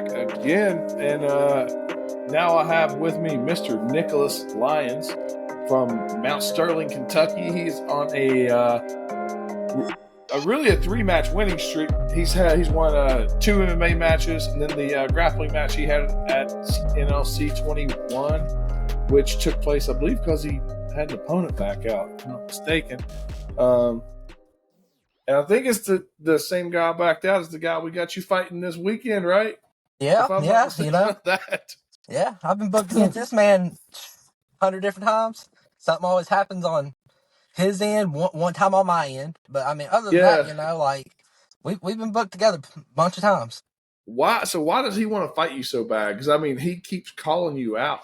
back again, and now I have with me Mr. Nicholas Lyons from Mount Sterling, Kentucky. He's on a 3-match winning streak. He's won 2 MMA matches, and then the grappling match he had at NLC 21, which took place, I believe, because he had an opponent back out, if I'm not mistaken. And I think it's the same guy backed out as the guy we got you fighting this weekend, right? Yeah, That. Yeah, I've been booked against this man 100 different times. Something always happens on his end, one time on my end. But I mean, other than that, like we've been booked together a bunch of times. Why? So why does he want to fight you so bad? Because I mean, he keeps calling you out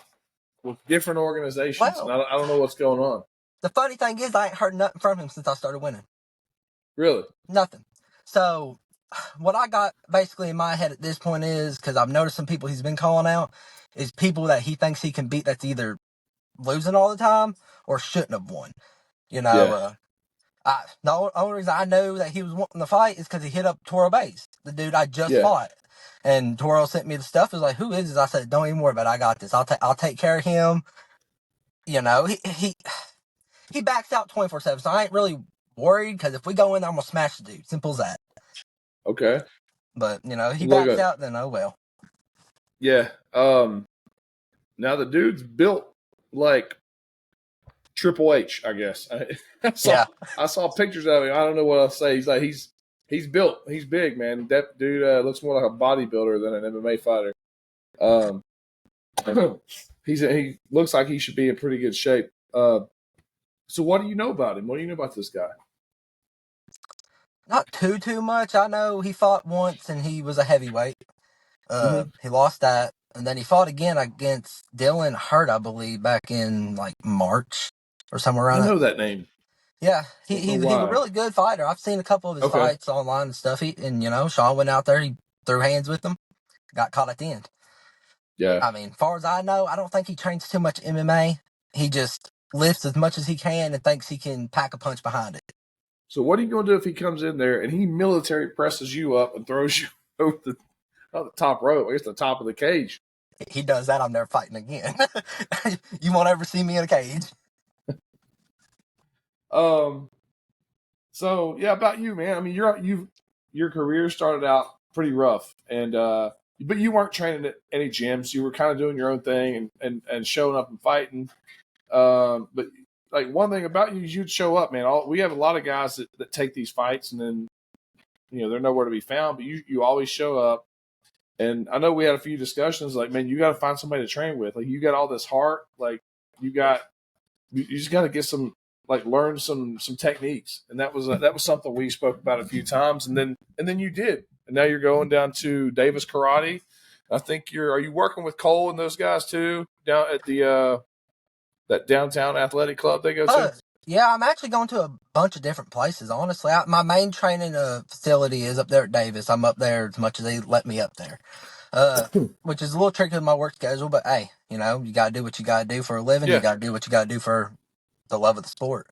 with different organizations, and I don't know what's going on. The funny thing is, I ain't heard nothing from him since I started winning. Really? Nothing. So what I got basically in my head at this point is, because I've noticed some people he's been calling out, is people that he thinks he can beat that's either losing all the time or shouldn't have won. The only reason I know that he was wanting to fight is because he hit up Toro Bays, the dude I just fought. And Toro sent me the stuff. He was like, "Who is this?" I said, "Don't even worry about it. I got this. I'll take care of him." He backs out 24/7, so I ain't really worried, because if we go in there, I'm gonna smash the dude. Simple as that. Okay. But he backs out, then oh well. Yeah. Now the dude's built like Triple H, I guess. I saw pictures of him. I don't know what else to say. He's like he's built. He's big, man. That dude looks more like a bodybuilder than an MMA fighter. He looks like he should be in pretty good shape. So what do you know about him? What do you know about this guy? Not too much. I know he fought once and he was a heavyweight. He lost that, and then he fought again against Dylan Hurt, I believe, back in like March or somewhere around. I know that name. Yeah, he's a really good fighter. I've seen a couple of his fights online and stuff. Shawn went out there, he threw hands with him, got caught at the end. Yeah. I mean, as far as I know, I don't think he trains too much MMA. He just lifts as much as he can and thinks he can pack a punch behind it. So what are you going to do if he comes in there and he military presses you up and throws you over the top rope? I guess the top of the cage. He does that, I'm never fighting again. You won't ever see me in a cage. So yeah, about you, man. I mean, your career started out pretty rough, and but you weren't training at any gyms. You were kind of doing your own thing and showing up and fighting. But like one thing about you is you'd show up, man. We have a lot of guys that take these fights and then they're nowhere to be found. But you always show up. And I know we had a few discussions. Like, man, you got to find somebody to train with. Like, you got all this heart. Like, you just got to get some. Like, learn some techniques, and that was something we spoke about a few times, and then you did, and now you're going down to Davis Karate. I think are you working with Cole and those guys too down at the that downtown athletic club they go to? Yeah, I'm actually going to a bunch of different places. Honestly, my main training facility is up there at Davis. I'm up there as much as they let me up there, which is a little tricky with my work schedule. But hey, you got to do what you got to do for a living. Yeah. You got to do what you got to do for the love of the sport.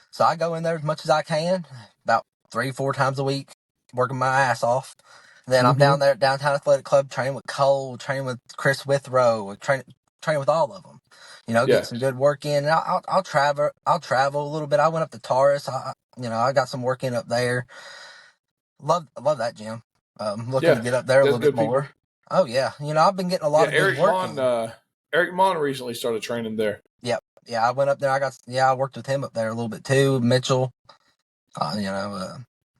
So I go in there as much as I can, about 3-4 times a week, working my ass off. Then I'm down there at Downtown Athletic Club, training with Cole, training with Chris Withrow, training with all of them. Get some good work in. I'll travel a little bit. I went up to Taurus. I got some work in up there. Love that gym. Looking to get up there a little bit more. People. Oh yeah, I've been getting a lot of good work. Eric Mon recently started training there. Yep. Yeah, I went up there. I worked with him up there a little bit too. Mitchell,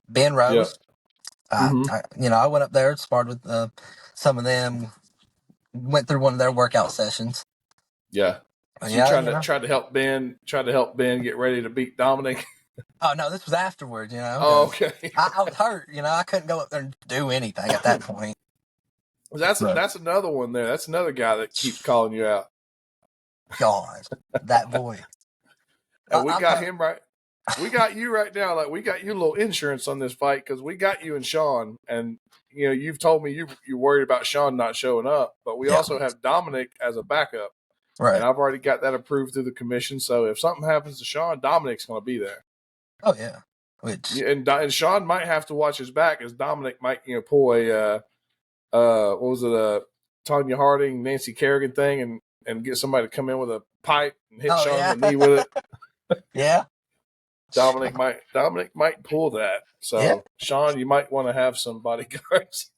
Ben Rose. I went up there, sparred with some of them. Went through one of their workout sessions. Yeah. So you tried to help Ben get ready to beat Dominic. Oh no, this was afterwards. Oh, okay. I was hurt. I couldn't go up there and do anything at that point. That's another one there. That's another guy that keeps calling you out. God, that boy. And we got him right. We got you right now. Like, we got you a little insurance on this fight because we got you and Shawn. And you've told me you're worried about Shawn not showing up, but we also have Dominic as a backup. Right. And I've already got that approved through the commission. So if something happens to Shawn, Dominic's going to be there. Oh yeah. And Shawn might have to watch his back as Dominic might pull a what was it, Tanya Harding, Nancy Kerrigan thing, and get somebody to come in with a pipe and hit Oh Shawn yeah, in the knee with it. yeah, Dominic might pull that. yeah. So Shawn, you might want to have some bodyguards.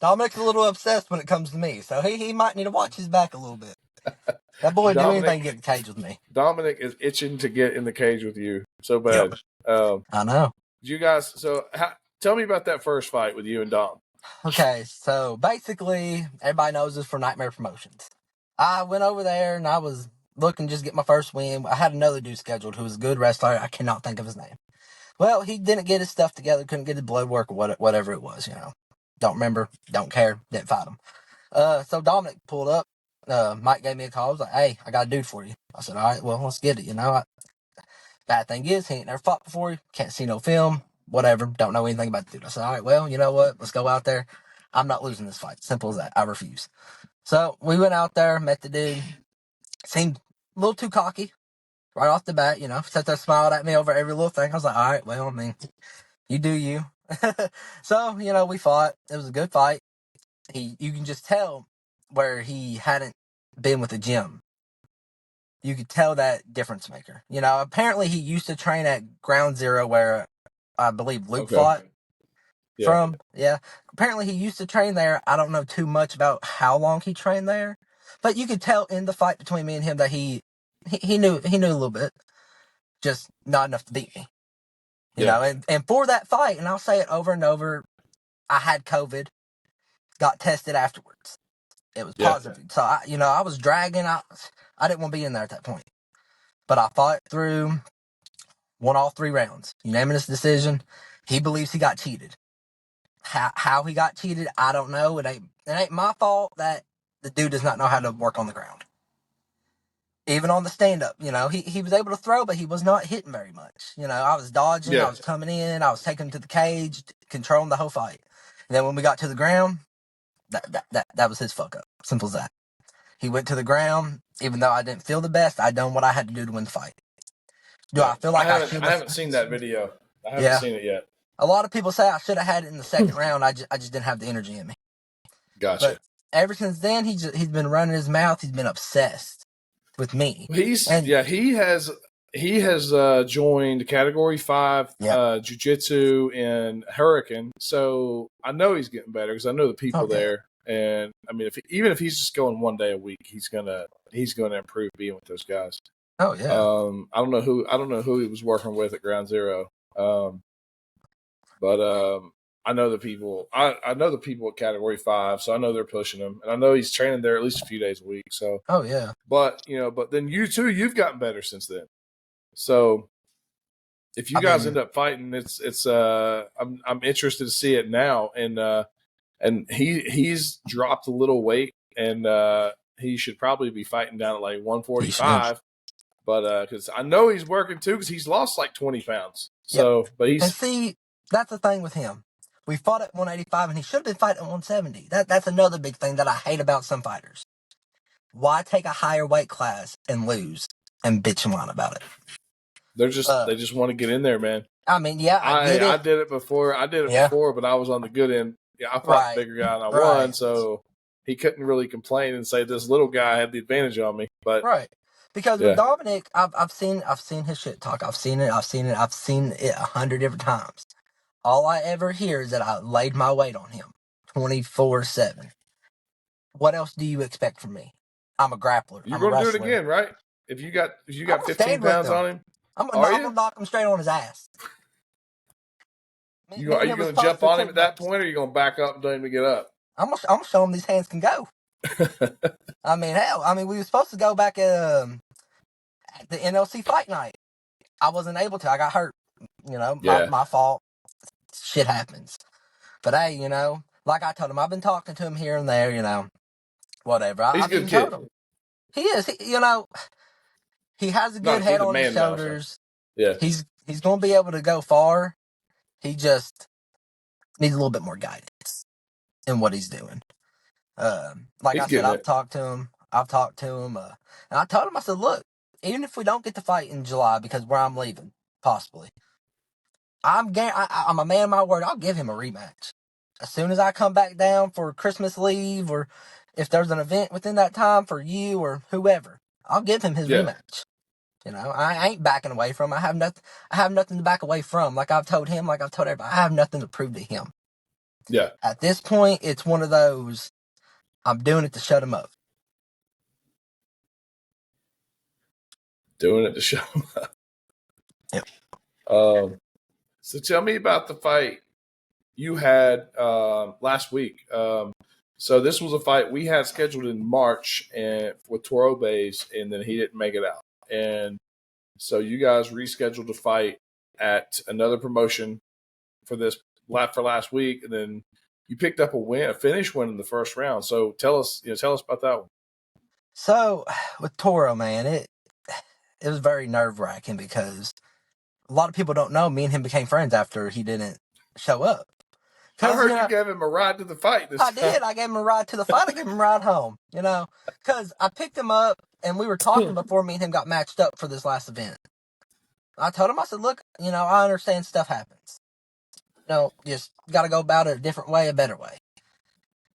Dominic's a little obsessed when it comes to me, so he might need to watch his back a little bit. That boy do anything to get in the cage with me. Dominic is itching to get in the cage with you so bad. Yep. I know. You guys, so tell me about that first fight with you and Dom. Okay, so basically, everybody knows this for Nightmare Promotions. I went over there and I was looking just get my first win. I had another dude scheduled who was a good wrestler. I cannot think of his name. Well, he didn't get his stuff together, couldn't get his blood work or whatever it was, Don't remember, don't care, didn't fight him. So Dominic pulled up. Mike gave me a call. I was like, hey, I got a dude for you. I said, all right, well, let's get it, Bad thing is, he ain't never fought before. Can't see no film. Whatever. Don't know anything about the dude. I said, all right, well, you know what? Let's go out there. I'm not losing this fight. Simple as that. I refuse. So we went out there, met the dude. Seemed a little too cocky right off the bat, Sat there, smiled at me over every little thing. I was like, all right, well, I mean, you do you. So, we fought. It was a good fight. You can just tell where he hadn't been with the gym. You could tell that difference maker. Apparently he used to train at Ground Zero where I believe Luke fought from. Yeah. Apparently he used to train there. I don't know too much about how long he trained there, but you could tell in the fight between me and him that he knew a little bit, just not enough to beat me. And for that fight, and I'll say it over and over, I had COVID, got tested afterwards. It was positive. So I was dragging. I didn't want to be in there at that point. But I fought through, won all 3 rounds. Unanimous decision. He believes he got cheated. How he got cheated, I don't know. It ain't my fault that the dude does not know how to work on the ground. Even on the stand-up, he was able to throw, but he was not hitting very much. I was dodging, I was coming in, I was taking him to the cage, controlling the whole fight. And then when we got to the ground, that was his fuck up. Simple as that. He went to the ground, even though I didn't feel the best, I done what I had to do to win the fight. I feel like I should have? I haven't seen that video. I haven't seen it yet. A lot of people say I should have had it in the second round. I just didn't have the energy in me. Gotcha. But ever since then, he's been running his mouth. He's been obsessed with me. He has joined Category 5 Jiu-Jitsu in Hurricane, so I know he's getting better because I know the people there. And I mean, even if he's just going 1 day a week, he's gonna improve being with those guys. Oh yeah. I don't know who he was working with at Ground Zero, but I know the people. I know the people at Category 5, so I know they're pushing him, and I know he's training there at least a few days a week. So. Oh yeah. But then you too, you've gotten better since then. So if you guys end up fighting, it's I'm interested to see it now, and he's dropped a little weight, and he should probably be fighting down at like 145. But because I know he's working too, because he's lost like 20 pounds. So, but and see, that's the thing with him. We fought at 185, and he should have been fighting at 170. That's another big thing that I hate about some fighters. Why take a higher weight class and lose and bitch and whine about it? They just want to get in there, man. I mean, yeah, I did it before. Before, but I was on the good end. Yeah, I fought the bigger guy and I won, so he couldn't really complain and say this little guy had the advantage on me. But because with Dominic, I've seen his shit talk. I've seen it 100 different times. All I ever hear is that I laid my weight on him 24/7. What else do you expect from me? I'm a grappler. You're going to do it again, right? If you got 15 pounds on him, I'm gonna knock him straight on his ass. Are you going to jump on him at that point, or are you going to back up and tell him to get up? I'm gonna show him these hands can go. I mean, hell, we were supposed to go back at the NLC fight night. I wasn't able to. I got hurt. My fault. Shit happens. But hey, like I told him, I've been talking to him here and there. Whatever. He's a good kid. He is. He has a good head on his shoulders. Yeah. He's going to be able to go far. He just needs a little bit more guidance in what he's doing. Like I said, I've talked to him. And I told him, I said, look, even if we don't get to fight in July because where I'm leaving, possibly, I'm a man of my word. I'll give him a rematch. as soon as I come back down for Christmas leave, or if there's an event within that time for you or whoever, I'll give him his rematch. I ain't backing away from him. I have nothing to back away from. Like I've told him, like I've told everybody, I have nothing to prove to him. Yeah. At this point, it's one of those, I'm doing it to shut him up. Doing it to shut him up. Yep. So tell me about the fight you had last week. So this was a fight we had scheduled in March and with Toro Bays, and then he didn't make it out. And so you guys rescheduled a fight at another promotion for last week, and then you picked up a finish win in the first round. So tell us about that one. So with Toro, man, it was very nerve-wracking because a lot of people don't know me and him became friends after he didn't show up. I heard you gave him a ride to the fight this time. I did. I gave him a ride to the fight. I gave him a ride home, because I picked him up and we were talking before me and him got matched up for this last event. I told him, I said, look, I understand stuff happens. Just got to go about it a different way, a better way.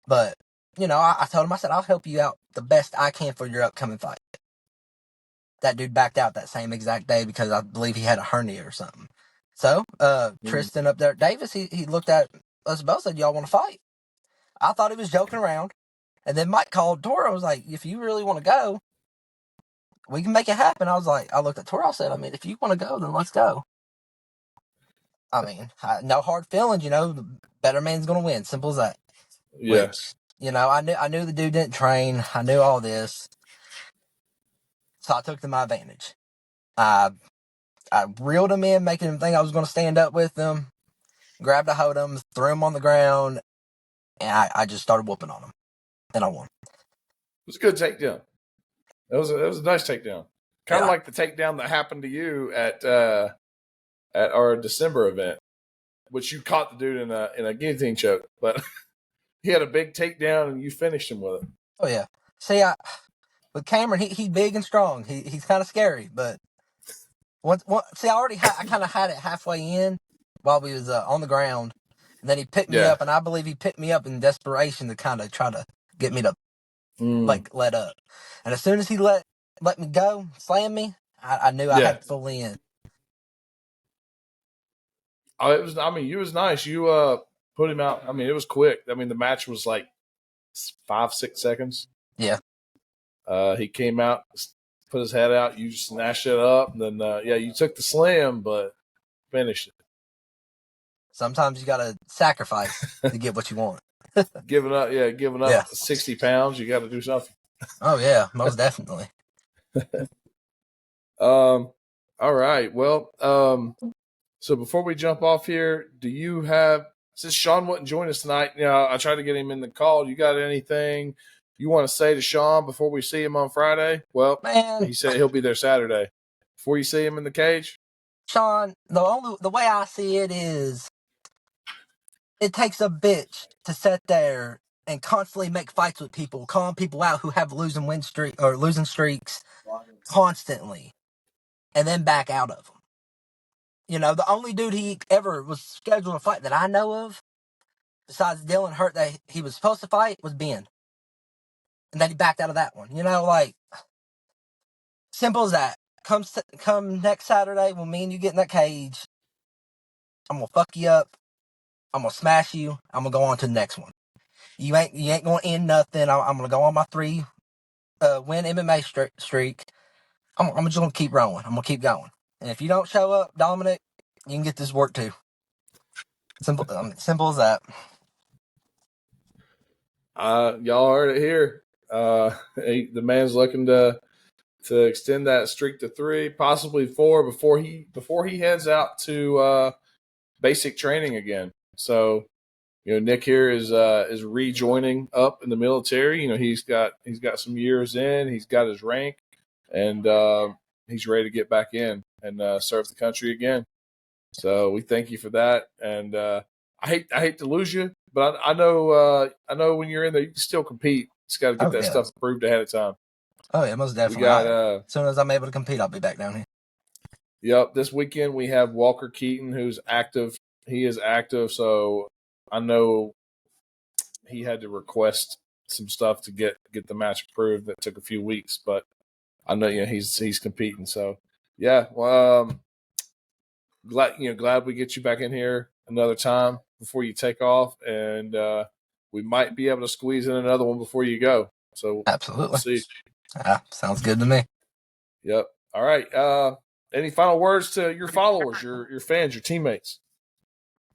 But, I told him, I said, I'll help you out the best I can for your upcoming fight. That dude backed out that same exact day because I believe he had a hernia or something. So, Tristan up there at Davis, he looked at us both and said, y'all want to fight? I thought he was joking around. And then Mike called Toro. I was like, if you really want to go, we can make it happen. I looked at Toro. I said, if you want to go, then let's go. No hard feelings, the better man's going to win. Simple as that. Yeah. Which, I knew the dude didn't train. I knew all this. So I took to my advantage. I reeled him in, making him think I was going to stand up with him, grabbed a hold of him, threw him on the ground, and I just started whooping on him. And I won. It was a good takedown. That was a nice takedown. Kind of like the takedown that happened to you at our December event, which you caught the dude in a guillotine choke, but he had a big takedown and you finished him with it. Oh yeah. See, with Cameron, he's big and strong. He's kind of scary, but I kind of had it halfway in while we was on the ground, and then he picked me up, and I believe he picked me up in desperation to kind of try to get me to let up. And as soon as he let me go, slam me, I knew I had to fully in. You was nice. You put him out. It was quick. The match was like 5-6 seconds. Yeah. He came out, put his head out. You just snatched it up, and then you took the slam, but finished it. Sometimes you got to sacrifice to get what you want. Giving up 60 pounds, you got to do something. Oh yeah, most definitely. All right. Well, so before we jump off here, do you have, since Shawn wouldn't join us tonight, I tried to get him in the call. You got anything you want to say to Shawn before we see him on Friday? Well, man, he said he'll be there Saturday. Before you see him in the cage? Shawn, the way I see it is, it takes a bitch to sit there and constantly make fights with people, calling people out who have losing streaks constantly, and then back out of them. The only dude he ever was scheduled to fight that I know of, besides Dylan Hurt that he was supposed to fight, was Ben. And then he backed out of that one. Simple as that. Come next Saturday when me and you get in that cage, I'm going to fuck you up. I'm going to smash you. I'm going to go on to the next one. You ain't going to end nothing. I'm going to go on my 3 win MMA streak. I'm just going to keep rolling. I'm going to keep going. And if you don't show up, Dominic, you can get this work too. Simple as that. Y'all heard it here. The man's looking to extend that streak to 3, possibly 4 before he heads out to basic training again. So, Nick here is rejoining up in the military. He's got some years in. He's got his rank, and he's ready to get back in and serve the country again. So we thank you for that. And I hate to lose you, but I know when you're in there, you can still compete. Just got to get that stuff approved ahead of time. Oh yeah, most definitely. As soon as I'm able to compete, I'll be back down here. Yep. This weekend we have Walker Keaton, who's active. He is active, so I know he had to request some stuff to get the match approved. That took a few weeks, but I know he's competing. So yeah, well, glad we get you back in here another time before you take off, and we might be able to squeeze in another one before you go. So Absolutely. we'll see. Sounds good to me. Yep. All right. Any final words to your followers, your fans, your teammates?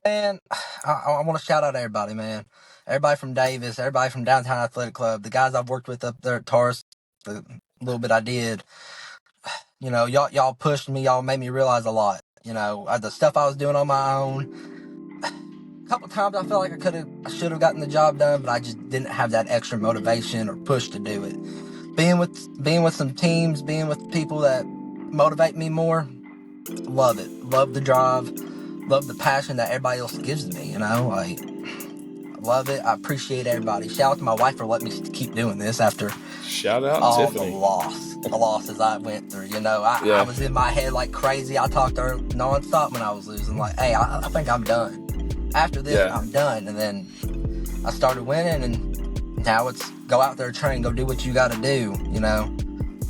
Man, I want to shout out everybody, man. Everybody from Davis, everybody from Downtown Athletic Club, the guys I've worked with up there at Taurus, the little bit I did. Y'all pushed me. Y'all made me realize a lot. The stuff I was doing on my own. A couple times I felt like I should have gotten the job done, but I just didn't have that extra motivation or push to do it. Being with some teams, being with people that motivate me more, love it. Love the drive. Love the passion that everybody else gives me. I love it. I appreciate everybody. Shout out to my wife for letting me keep doing this after shout out all Tiffany. the losses I went through. I was in my head like crazy. I talked to her nonstop when I was losing. Like, hey, I think I'm done. After this, I'm done. And then I started winning, and now it's go out there, train, go do what you got to do.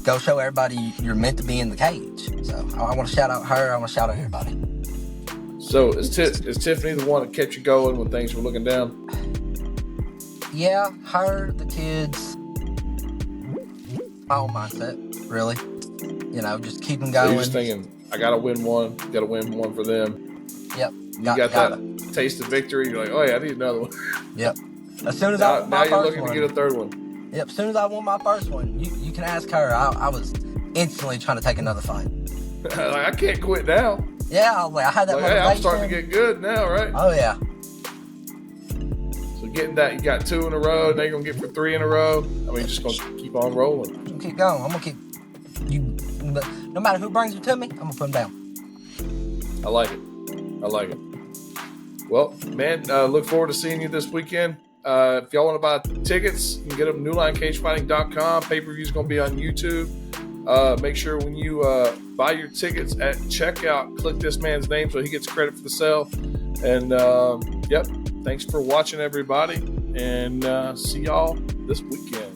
Go show everybody you're meant to be in the cage. So I want to shout out her. I want to shout out everybody. So is Tiffany the one that kept you going when things were looking down? Yeah, her, the kids, my own mindset, really. Just keep them going. So you're just thinking, I got to win one for them. Yep. You got that taste of victory. You're like, oh yeah, I need another one. Yep. As soon as I won my first one. Now you're looking to get a third one. Yep. As soon as I won my first one, you can ask her. I was instantly trying to take another fight. Like, I can't quit now. Yeah, I was like, I had that motivation. Hey, I'm starting to get good now, right? Oh yeah. So getting that, you got 2 in a row. Now you're gonna get for 3 in a row. I mean, just gonna keep on rolling. I'm gonna keep going. I'm gonna keep you. No matter who brings you to me, I'm gonna put them down. I like it. Well, man, look forward to seeing you this weekend. If y'all want to buy tickets, you can get them newlinecagefighting.com. Pay-per-view is going to be on YouTube. Make sure when you buy your tickets at checkout, click this man's name so he gets credit for the sale. And, thanks for watching, everybody. And see y'all this weekend.